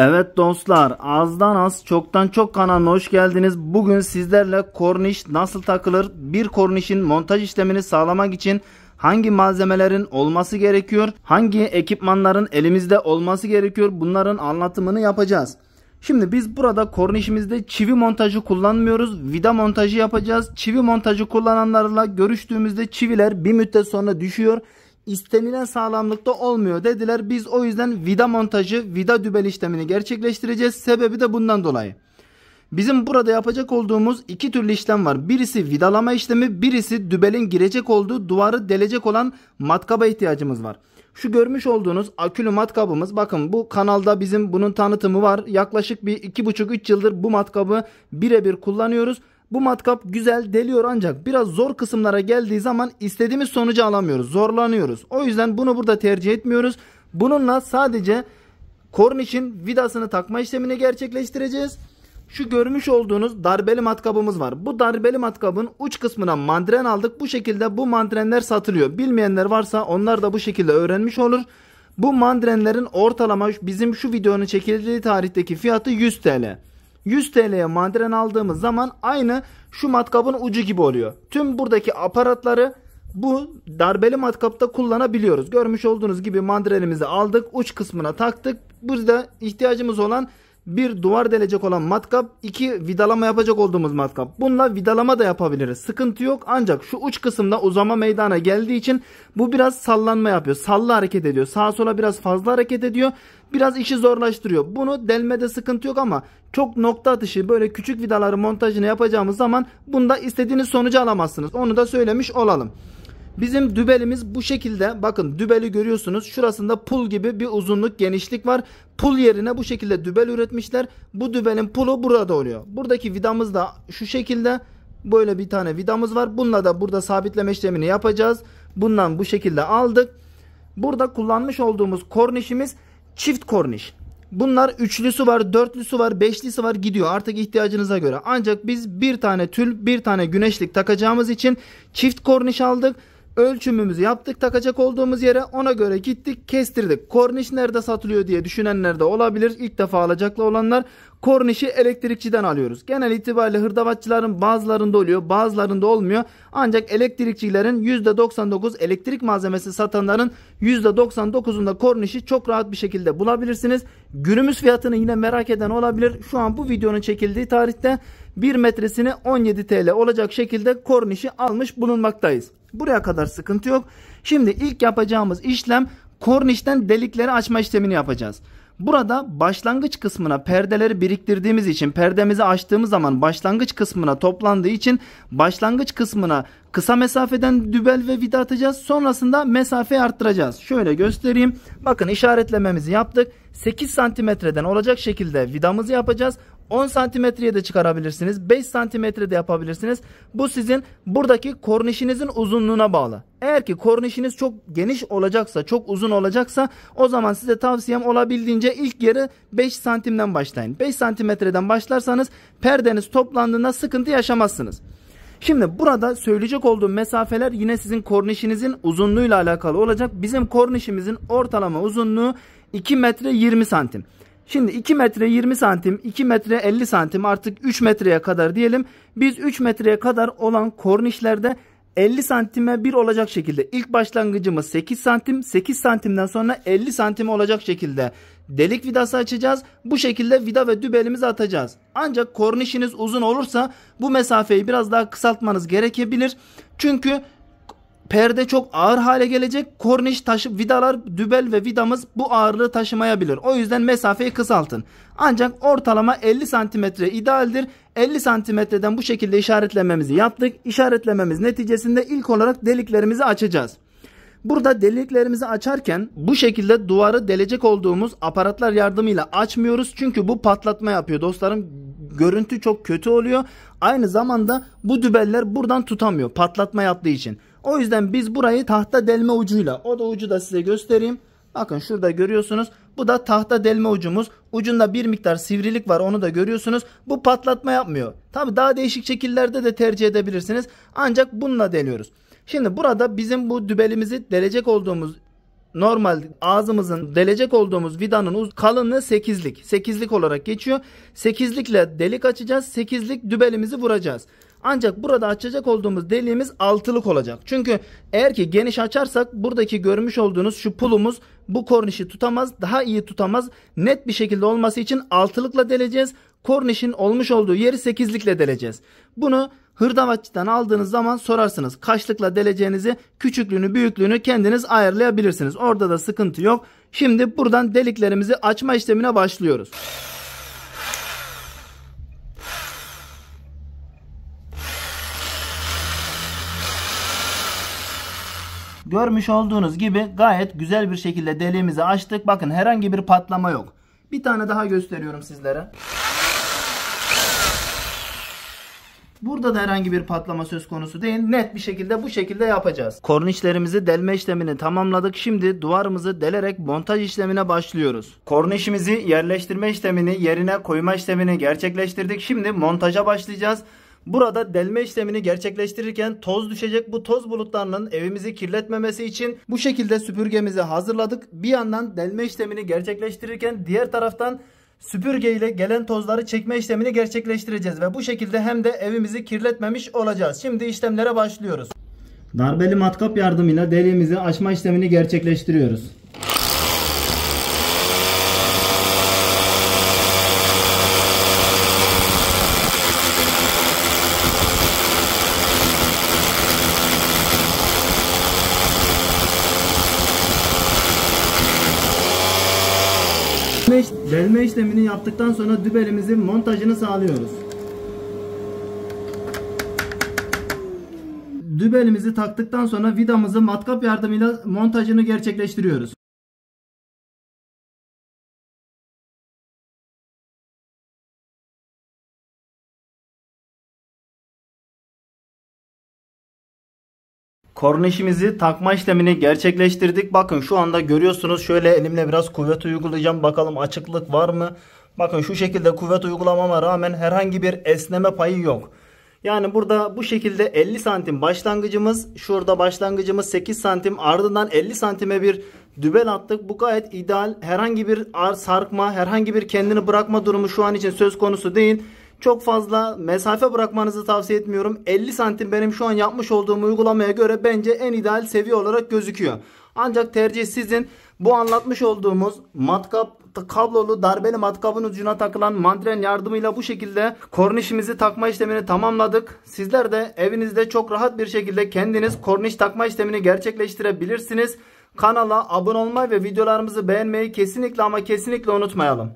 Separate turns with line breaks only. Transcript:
Evet dostlar, azdan az çoktan çok kanalına hoş geldiniz. Bugün sizlerle korniş nasıl takılır, bir kornişin montaj işlemini sağlamak için hangi malzemelerin olması gerekiyor, hangi ekipmanların elimizde olması gerekiyor, bunların anlatımını yapacağız. Şimdi biz burada kornişimizde çivi montajı kullanmıyoruz, vida montajı yapacağız. Çivi montajı kullananlarla görüştüğümüzde çiviler bir müddet sonra düşüyor. İstenilen sağlamlıkta olmuyor dediler. Biz o yüzden vida montajı, vida dübel işlemini gerçekleştireceğiz. Sebebi de bundan dolayı. Bizim burada yapacak olduğumuz iki türlü işlem var. Birisi vidalama işlemi, birisi dübelin girecek olduğu duvarı delecek olan matkaba ihtiyacımız var. Şu görmüş olduğunuz akülü matkabımız, bakın bu kanalda bizim bunun tanıtımı var. Yaklaşık bir 2,5-3 yıldır bu matkabı birebir kullanıyoruz. Bu matkap güzel deliyor ancak biraz zor kısımlara geldiği zaman istediğimiz sonucu alamıyoruz. Zorlanıyoruz. O yüzden bunu burada tercih etmiyoruz. Bununla sadece kornişin vidasını takma işlemini gerçekleştireceğiz. Şu görmüş olduğunuz darbeli matkabımız var. Bu darbeli matkabın uç kısmına mandren aldık. Bu şekilde bu mandrenler satılıyor. Bilmeyenler varsa onlar da bu şekilde öğrenmiş olur. Bu mandrenlerin ortalama bizim şu videonun çekildiği tarihteki fiyatı 100 TL. 100 TL'ye mandren aldığımız zaman aynı şu matkabın ucu gibi oluyor. Tüm buradaki aparatları bu darbeli matkapta kullanabiliyoruz. Görmüş olduğunuz gibi mandrenimizi aldık. Uç kısmına taktık. Burada ihtiyacımız olan bir duvar delecek olan matkap, iki vidalama yapacak olduğumuz matkap. Bununla vidalama da yapabiliriz. Sıkıntı yok. Ancak şu uç kısımda uzama meydana geldiği için bu biraz sallanma yapıyor. Sallı hareket ediyor. Sağa sola biraz fazla hareket ediyor. Biraz işi zorlaştırıyor. Bunu delmede sıkıntı yok ama çok nokta atışı böyle küçük vidaları montajını yapacağımız zaman bunda istediğiniz sonucu alamazsınız. Onu da söylemiş olalım. Bizim dübelimiz bu şekilde. Bakın dübeli görüyorsunuz. Şurasında pul gibi bir uzunluk, genişlik var. Pul yerine bu şekilde dübel üretmişler. Bu dübelin pulu burada oluyor. Buradaki vidamız da şu şekilde. Böyle bir tane vidamız var. Bununla da burada sabitleme işlemini yapacağız. Bundan bu şekilde aldık. Burada kullanmış olduğumuz kornişimiz çift korniş. Bunlar üçlüsü var, dörtlüsü var, beşlisi var, gidiyor artık ihtiyacınıza göre. Ancak biz bir tane tül, bir tane güneşlik takacağımız için çift korniş aldık. Ölçümümüzü yaptık takacak olduğumuz yere, ona göre gittik kestirdik. Korniş nerede satılıyor diye düşünenler de olabilir. İlk defa alacaklı olanlar, kornişi elektrikçiden alıyoruz. Genel itibariyle hırdavatçıların bazılarında oluyor, bazılarında olmuyor. Ancak elektrikçilerin %99, elektrik malzemesi satanların %99'unda kornişi çok rahat bir şekilde bulabilirsiniz. Günümüz fiyatını yine merak eden olabilir. Şu an bu videonun çekildiği tarihte 1 metresini 17 TL olacak şekilde kornişi almış bulunmaktayız. Buraya kadar sıkıntı yok. Şimdi ilk yapacağımız işlem kornişten delikleri açma işlemini yapacağız. Burada başlangıç kısmına perdeleri biriktirdiğimiz için, perdemizi açtığımız zaman başlangıç kısmına toplandığı için başlangıç kısmına kısa mesafeden dübel ve vida atacağız. Sonrasında mesafeyi arttıracağız. Şöyle göstereyim. Bakın işaretlememizi yaptık. 8 santimetreden olacak şekilde vidamızı yapacağız. 10 santimetreye de çıkarabilirsiniz. 5 santimetre de yapabilirsiniz. Bu sizin buradaki kornişinizin uzunluğuna bağlı. Eğer ki kornişiniz çok geniş olacaksa, çok uzun olacaksa o zaman size tavsiyem olabildiğince ilk yeri 5 santimden başlayın. 5 santimetreden başlarsanız perdeniz toplandığında sıkıntı yaşamazsınız. Şimdi burada söyleyecek olduğum mesafeler yine sizin kornişinizin uzunluğuyla alakalı olacak. Bizim kornişimizin ortalama uzunluğu 2 metre 20 santim. Şimdi 2 metre 20 santim, 2 metre 50 santim, artık 3 metreye kadar diyelim. Biz 3 metreye kadar olan kornişlerde 50 santime bir olacak şekilde ilk başlangıcımız 8 santim, 8 santimden sonra 50 santim olacak şekilde delik vidası açacağız. Bu şekilde vida ve dübelimizi atacağız. Ancak kornişiniz uzun olursa bu mesafeyi biraz daha kısaltmanız gerekebilir. Çünkü perde çok ağır hale gelecek. Korniş vidalar, dübel ve vidamız bu ağırlığı taşımayabilir. O yüzden mesafeyi kısaltın. Ancak ortalama 50 santimetre idealdir. 50 santimetreden bu şekilde işaretlememizi yaptık. İşaretlememiz neticesinde ilk olarak deliklerimizi açacağız. Burada deliklerimizi açarken bu şekilde duvarı delecek olduğumuz aparatlar yardımıyla açmıyoruz. Çünkü bu patlatma yapıyor dostlarım. Görüntü çok kötü oluyor. Aynı zamanda bu dübeller buradan tutamıyor patlatma yaptığı için. O yüzden biz burayı tahta delme ucuyla, o da ucu da size göstereyim. Bakın şurada görüyorsunuz. Bu da tahta delme ucumuz. Ucunda bir miktar sivrilik var, onu da görüyorsunuz. Bu patlatma yapmıyor. Tabi daha değişik şekillerde de tercih edebilirsiniz. Ancak bununla deliyoruz. Şimdi burada bizim bu dübelimizi delecek olduğumuz normal ağzımızın delecek olduğumuz vidanın kalınlığı 8'lik. 8'lik olarak geçiyor. 8'likle delik açacağız. 8'lik dübelimizi vuracağız. Ancak burada açacak olduğumuz deliğimiz 6'lık olacak. Çünkü eğer ki geniş açarsak buradaki görmüş olduğunuz şu pulumuz bu kornişi tutamaz. Daha iyi tutamaz. Net bir şekilde olması için 6'lıkla deleceğiz. Kornişin olmuş olduğu yeri 8'likle deleceğiz. Bunu hırdavatçıdan aldığınız zaman sorarsınız. Kaçlıkla deleceğinizi, küçüklüğünü, büyüklüğünü kendiniz ayarlayabilirsiniz. Orada da sıkıntı yok. Şimdi buradan deliklerimizi açma işlemine başlıyoruz. Görmüş olduğunuz gibi gayet güzel bir şekilde deliğimizi açtık. Bakın herhangi bir patlama yok. Bir tane daha gösteriyorum sizlere. Burada da herhangi bir patlama söz konusu değil. Net bir şekilde bu şekilde yapacağız. Kornişlerimizi delme işlemini tamamladık. Şimdi duvarımızı delerek montaj işlemine başlıyoruz. Kornişimizi yerleştirme işlemini, yerine koyma işlemini gerçekleştirdik. Şimdi montaja başlayacağız. Burada delme işlemini gerçekleştirirken toz düşecek. Bu toz bulutlarının evimizi kirletmemesi için bu şekilde süpürgemizi hazırladık. Bir yandan delme işlemini gerçekleştirirken diğer taraftan süpürge ile gelen tozları çekme işlemini gerçekleştireceğiz. Ve bu şekilde hem de evimizi kirletmemiş olacağız. Şimdi işlemlere başlıyoruz. Darbeli matkap yardımıyla deliğimizi açma işlemini gerçekleştiriyoruz. Delme işlemini yaptıktan sonra dübelimizin montajını sağlıyoruz. Dübelimizi taktıktan sonra vidamızı matkap yardımıyla montajını gerçekleştiriyoruz. Kornişimizi takma işlemini gerçekleştirdik. Bakın şu anda görüyorsunuz. Şöyle elimle biraz kuvvet uygulayacağım. Bakalım açıklık var mı? Bakın şu şekilde kuvvet uygulamama rağmen herhangi bir esneme payı yok. Yani burada bu şekilde 50 santim başlangıcımız. Şurada başlangıcımız 8 santim. Ardından 50 santime bir dübel attık. Bu gayet ideal. Herhangi bir sarkma, herhangi bir kendini bırakma durumu şu an için söz konusu değil. Çok fazla mesafe bırakmanızı tavsiye etmiyorum. 50 santim benim şu an yapmış olduğum uygulamaya göre bence en ideal seviye olarak gözüküyor. Ancak tercih sizin. Bu anlatmış olduğumuz matkap, kablolu darbeli matkabın ucuna takılan mandren yardımıyla bu şekilde kornişimizi takma işlemini tamamladık. Sizler de evinizde çok rahat bir şekilde kendiniz korniş takma işlemini gerçekleştirebilirsiniz. Kanala abone olmayı ve videolarımızı beğenmeyi kesinlikle ama kesinlikle unutmayalım.